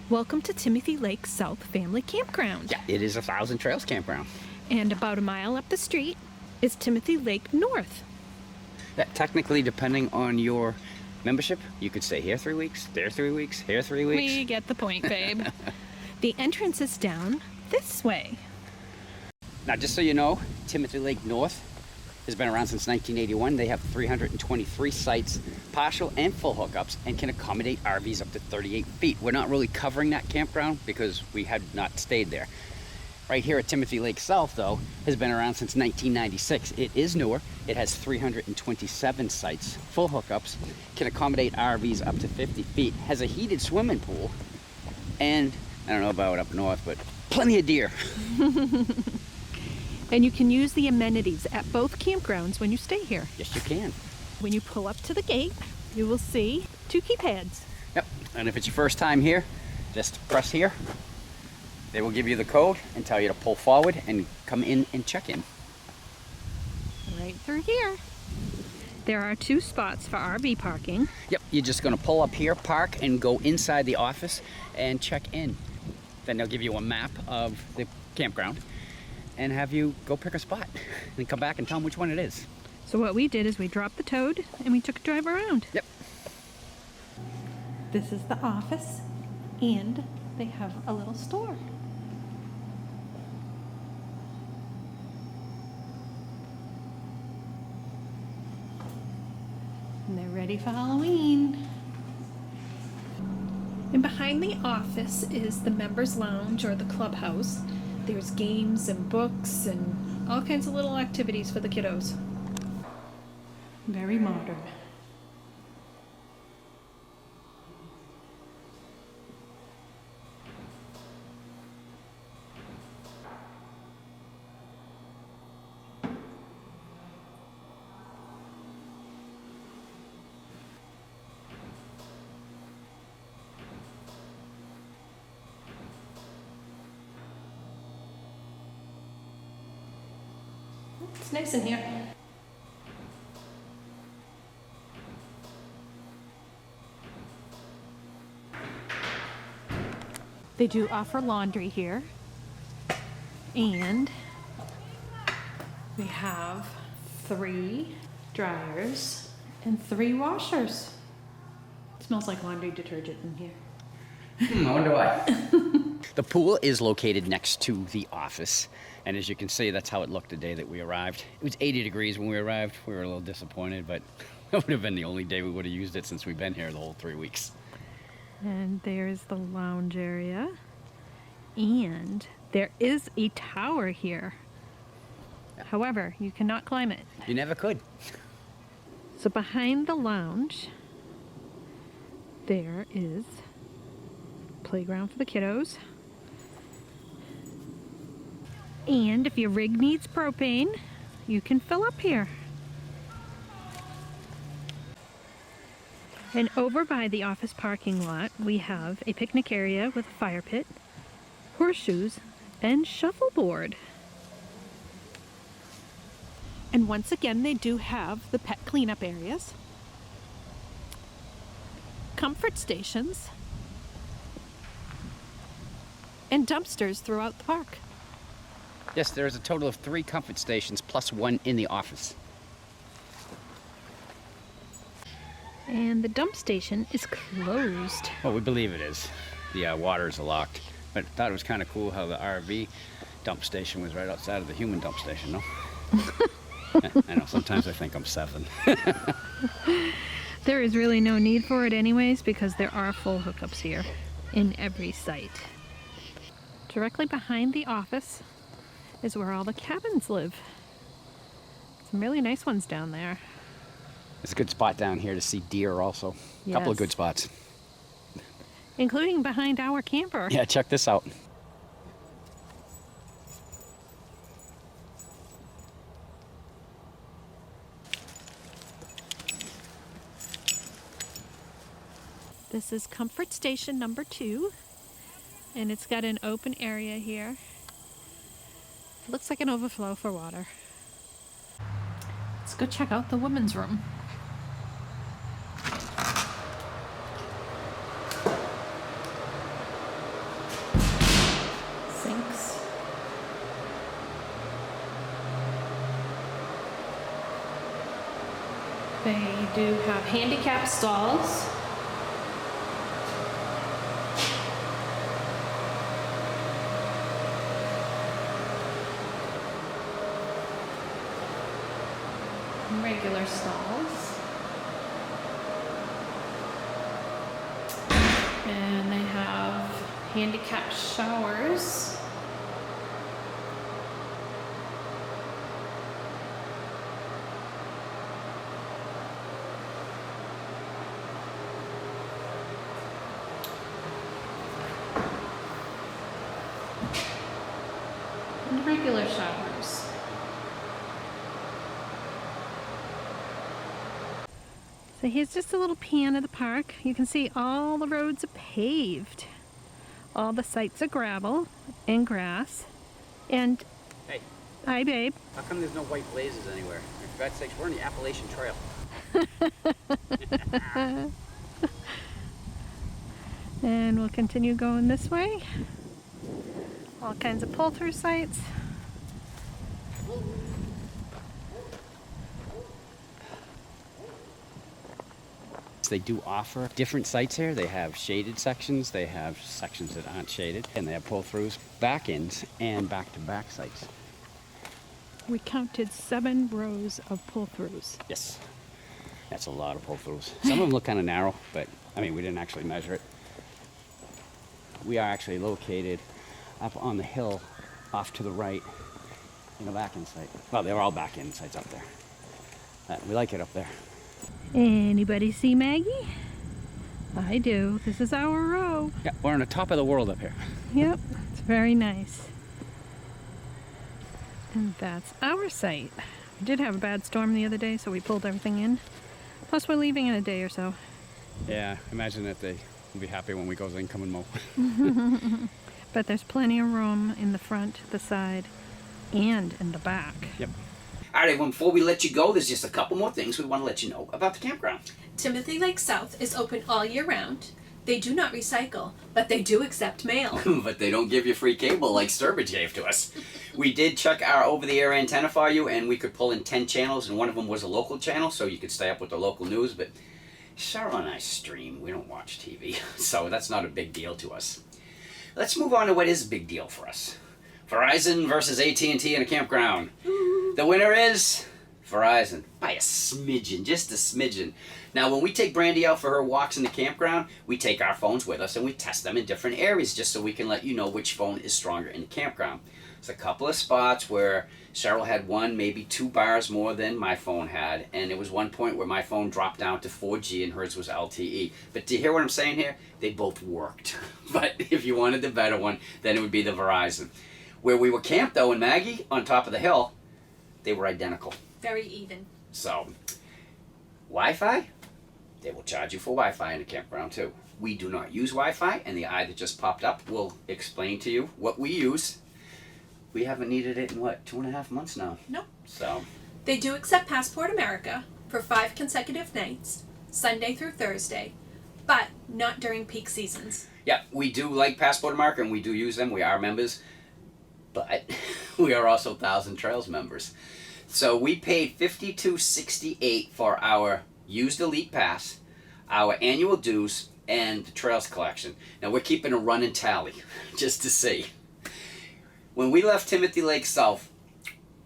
Welcome to Timothy Lake South Family Campground. Yeah, it is a Thousand Trails campground. And about a mile up the street is Timothy Lake North. That technically, depending on your membership, you could stay here 3 weeks, there 3 weeks, here 3 weeks. We get the point, babe. The entrance is down this way. Now, just so you know, Timothy Lake North has been around since 1981. They have 323 sites, partial and full hookups, and can accommodate RVs up to 38 feet. We're not really covering that campground because we had not stayed there. Right here at Timothy Lake South, though, has been around since 1996. It is newer. It has 327 sites, full hookups, can accommodate RVs up to 50 feet, has a heated swimming pool, and I don't know about up north, but plenty of deer. And you can use the amenities at both campgrounds when you stay here. Yes, you can. When you pull up to the gate, you will see 2 keypads. Yep, and if it's your first time here, just press here. They will give you the code and tell you to pull forward and come in and check in. Right through here. There are 2 spots for RV parking. Yep, you're just gonna pull up here, park, and go inside the office and check in. Then they'll give you a map of the campground and have you go pick a spot and come back and tell them which one it is. So what we did is we dropped the toad and we took a drive around. Yep. This is the office, and they have a little store. And they're ready for Halloween. And behind the office is the members lounge or the clubhouse. There's games and books and all kinds of little activities for the kiddos. Very modern. It's nice in here. They do offer laundry here. And we have 3 dryers and 3 washers. It smells like laundry detergent in here. I wonder why. The pool is located next to the office, and as you can see, that's how it looked the day that we arrived. It was 80 degrees when we arrived. We were a little disappointed, but that would have been the only day we would have used it since we've been here the whole 3 weeks. And there's the lounge area. And there is a tower here. However, you cannot climb it. You never could. So behind the lounge, there is playground for the kiddos. And if your rig needs propane, you can fill up here. And over by the office parking lot, we have a picnic area with a fire pit, horseshoes, and shuffleboard. And once again, they do have the pet cleanup areas, comfort stations, and dumpsters throughout the park. Yes, there's a total of 3 comfort stations plus 1 in the office. And the dump station is closed. Well, we believe it is. The waters are locked. But I thought it was kind of cool how the RV dump station was right outside of the human dump station, no? I know, sometimes I think I'm 7. There is really no need for it anyways because there are full hookups here in every site. Directly behind the office is where all the cabins live. Some really nice ones down there. It's a good spot down here to see deer also. A couple of good spots. Including behind our camper. Yeah, check this out. This is comfort station number 2. And it's got an open area here. Looks like an overflow for water. Let's go check out the women's room. They do have handicap stalls. Regular stalls. And they have handicap showers. And regular showers. So here's just a little pan of the park. You can see all the roads are paved. All the sites are gravel and grass. And, Hey, hi babe. how come there's no white blazes anywhere? For God's sakes, we're on the Appalachian Trail. And we'll continue going this way. All kinds of pull-through sites. They do offer different sites here. They have shaded sections, they have sections that aren't shaded, and they have pull-throughs, back-ends, and back-to-back sites. We counted 7 rows of pull-throughs. Yes, that's a lot of pull-throughs. Some of them look kind of narrow, but I mean, we didn't actually measure it. We are actually located up on the hill off to the right in a back-end site. Well, they're all back-end sites up there. We like it up there. Anybody see Maggie? I do. This is our row. Yeah, we're on the top of the world up here. Yep, it's very nice. And that's our site. We did have a bad storm the other day, so we pulled everything in. Plus, we're leaving in a day or so. Yeah, imagine that they will be happy when we go and come and mow. But there's plenty of room in the front, the side, and in the back. Yep. All right, everyone, before we let you go, there's just a couple more things we want to let you know about the campground. Timothy Lake South is open all year round. They do not recycle, but they do accept mail. But they don't give you free cable like Sturbridge gave to us. We did check our over-the-air antenna for you, and we could pull in 10 channels, and one of them was a local channel, so you could stay up with the local news. But Cheryl and I stream. We don't watch TV, so that's not a big deal to us. Let's move on to what is a big deal for us. Verizon versus AT&T in a campground. The winner is Verizon by a smidgen, just a smidgen. Now, when we take Brandy out for her walks in the campground, we take our phones with us and we test them in different areas just so we can let you know which phone is stronger in the campground. There's a couple of spots where Cheryl had 1, maybe 2 bars more than my phone had, and there was one point where my phone dropped down to 4G and hers was LTE. But do you hear what I'm saying here? They both worked. But if you wanted the better one, then it would be the Verizon. Where we were camped, though, in Maggie, on top of the hill, they were identical. Very even. So, Wi-Fi, they will charge you for Wi-Fi in the campground, too. We do not use Wi-Fi, and the eye that just popped up will explain to you what we use. We haven't needed it in, what, 2.5 months now? Nope. So, They do accept Passport America for 5 consecutive nights, Sunday through Thursday, but not during peak seasons. yeah, we do like Passport America, and we do use them. We are members. But we are also Thousand Trails members. So we paid $52.68 for our used Elite Pass, our annual dues, and the Trails collection. Now we're keeping a running tally, just to see. When we left Timothy Lake South,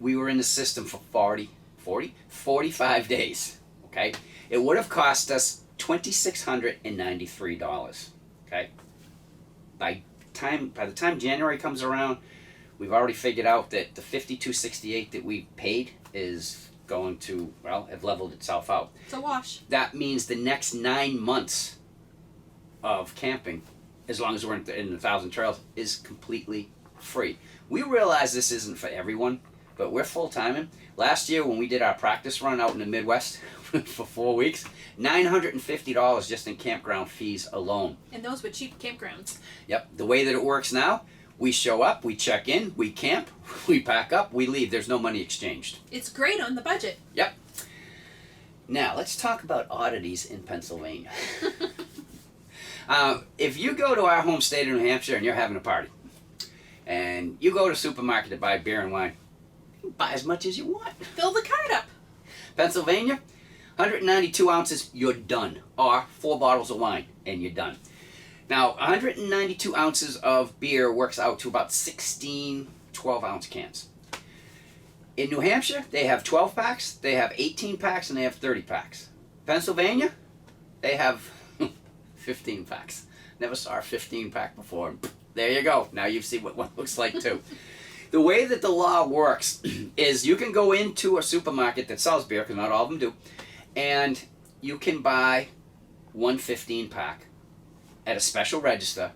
we were in the system for 45 days, okay? It would have cost us $2,693, okay? By the time January comes around, we've already figured out that the $52.68 that we paid is going to, well, have leveled itself out. It's a wash. That means the next 9 months of camping, as long as we're in the Thousand Trails, is completely free. We realize this isn't for everyone, but we're full-timing. Last year when we did our practice run out in the Midwest for 4 weeks, $950 just in campground fees alone. And those were cheap campgrounds. Yep, the way that it works now, we show up, we check in, we camp, we pack up, we leave. There's no money exchanged. It's great on the budget. Yep. Now, let's talk about oddities in Pennsylvania. If you go to our home state of New Hampshire and you're having a party, and you go to a supermarket to buy beer and wine, you can buy as much as you want. Fill the cart up. Pennsylvania, 192 ounces, you're done. Or 4 bottles of wine, and you're done. Now, 192 ounces of beer works out to about 16 12-ounce cans. In New Hampshire, they have 12 packs, they have 18 packs, and they have 30 packs. Pennsylvania, they have 15 packs. Never saw a 15 pack before. There you go. Now you see what one looks like too. The way that the law works is you can go into a supermarket that sells beer, because not all of them do, and you can buy one 15 pack at a special register,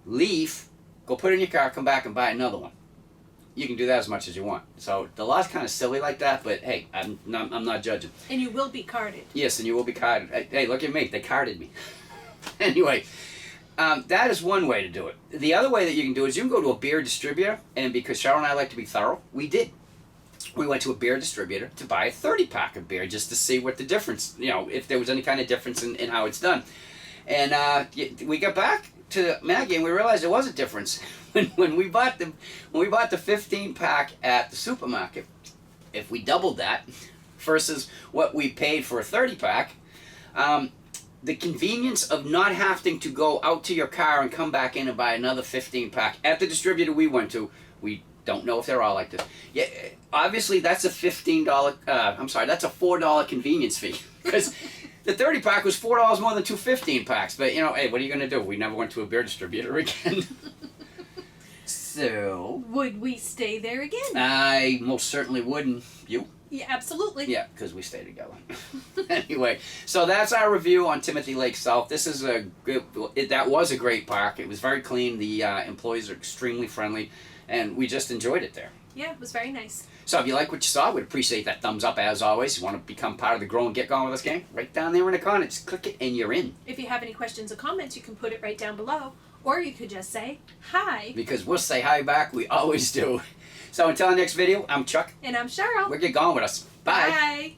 leave, go put it in your car, come back and buy another one. You can do that as much as you want. So the law's kind of silly like that, but hey, I'm not judging. And you will be carded. Yes, and you will be carded. Hey, look at me. They carded me. Anyway, that is one way to do it. The other way that you can do it is you can go to a beer distributor, and because Cheryl and I like to be thorough, we did. We went to a beer distributor to buy a 30-pack of beer just to see what the difference, if there was any kind of difference in how it's done. And we got back to Maggie and we realized there was a difference. when we bought the 15-pack at the supermarket, if we doubled that versus what we paid for a 30-pack, the convenience of not having to go out to your car and come back in and buy another 15-pack at the distributor we went to, we don't know if they're all like this. Yeah, obviously that's a $4 convenience fee, because the 30-pack was $4 more than two 15-packs. But hey, what are you gonna do? We never went to a beer distributor again. So would we stay there again? I most certainly wouldn't. You? Yeah, absolutely. Yeah, because we stay together. Anyway, so that's our review on Timothy Lake South. This is that was a great park. It was very clean. The employees are extremely friendly, and we just enjoyed it there. Yeah, it was very nice. So if you like what you saw, we'd appreciate that thumbs up as always. You want to become part of the Grow and Get Going With Us gang? Right down there in the corner, just click it and you're in. If you have any questions or comments, you can put it right down below, or you could just say hi. Because we'll say hi back. We always do. So until our next video, I'm Chuck. And I'm Cheryl. We'll get going with us. Bye. Bye.